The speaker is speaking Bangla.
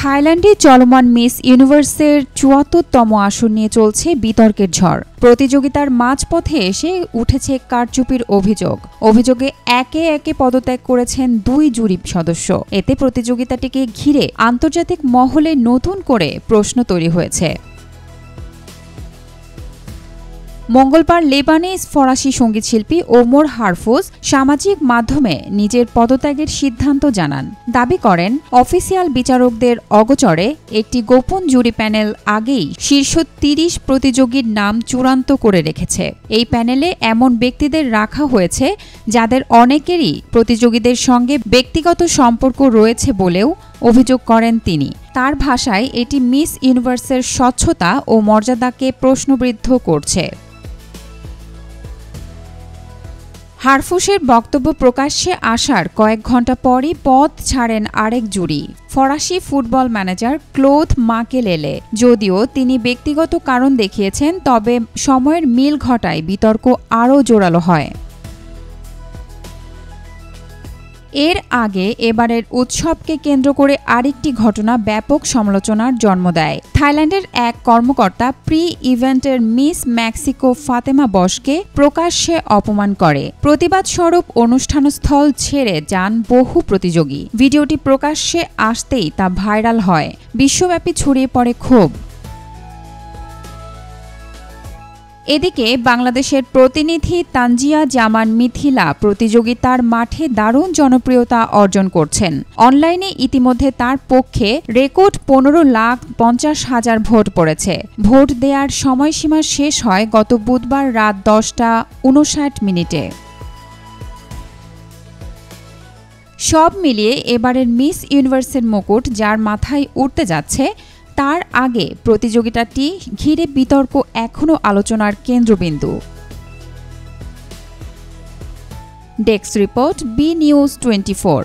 থাইল্যান্ডে চলমান মিস ইউনিভার্সের ৭৪তম আসর নিয়ে চলছে বিতর্কের ঝড়। প্রতিযোগিতার মাঝপথে এসে উঠেছে কারচুপির অভিযোগে একে একে পদত্যাগ করেছেন ২ জুরি সদস্য। এতে প্রতিযোগিতাটিকে ঘিরে আন্তর্জাতিক মহলে নতুন করে প্রশ্ন তৈরি হয়েছে। মঙ্গলবার লেবানিজ ফরাসি সঙ্গীতশিল্পী ওমর হারফুজ সামাজিক মাধ্যমে নিজের পদত্যাগের সিদ্ধান্ত জানান। দাবি করেন, অফিসিয়াল বিচারকদের অগোচরে একটি গোপন জুরি প্যানেল আগেই শীর্ষ ৩০ প্রতিযোগীর নাম চূড়ান্ত করে রেখেছে। এই প্যানেলে এমন ব্যক্তিদের রাখা হয়েছে যাদের অনেকেরই প্রতিযোগীদের সঙ্গে ব্যক্তিগত সম্পর্ক রয়েছে বলেও অভিযোগ করেন তিনি। তার ভাষায়, এটি মিস ইউনিভার্সের স্বচ্ছতা ও মর্যাদাকে প্রশ্নবিদ্ধ করছে। হারফুসের বক্তব্য প্রকাশ্যে আসার কয়েক ঘণ্টা পরই পদ ছাড়েন আরেক জুরি, ফরাসি ফুটবল ম্যানেজার ক্লোদ মাকেলেলে। যদিও তিনি ব্যক্তিগত কারণ দেখিয়েছেন, তবে সময়ের মিল ঘটায় বিতর্ক আরও জোরালো হয়। এর আগে এবারের উৎসবকে কেন্দ্র করে আরেকটি ঘটনা ব্যাপক সমালোচনার জন্ম দেয়। থাইল্যান্ডের এক কর্মকর্তা প্রি ইভেন্টের মিস মেক্সিকো ফাতেমা বসকে প্রকাশ্যে অপমান করে। প্রতিবাদ স্বরূপ অনুষ্ঠানস্থল ছেড়ে যান বহু প্রতিযোগী। ভিডিওটি প্রকাশ্যে আসতেই তা ভাইরাল হয়। বিশ্বব্যাপী ছড়িয়ে পড়ে ক্ষোভ। এদিকে বাংলাদেশের প্রতিনিধি তানজিয়া জামান মিথিলা প্রতিযোগিতার মাঠে দারুণ জনপ্রিয়তা অর্জন করছেন। অনলাইনে ইতিমধ্যে তার পক্ষে রেকর্ড ১৫,৫০,০০০ ভোট পড়েছে। ভোট দেওয়ার সময়সীমা শেষ হয় গত বুধবার রাত ১০টা ৫৯ মিনিটে। সব মিলিয়ে এবারের মিস ইউনিভার্সের মুকুট যার মাথায় উঠতে যাচ্ছে, তার আগে প্রতিযোগিতাটি ঘিরে বিতর্ক এখনও আলোচনার কেন্দ্রবিন্দু। Desk report, B news 24।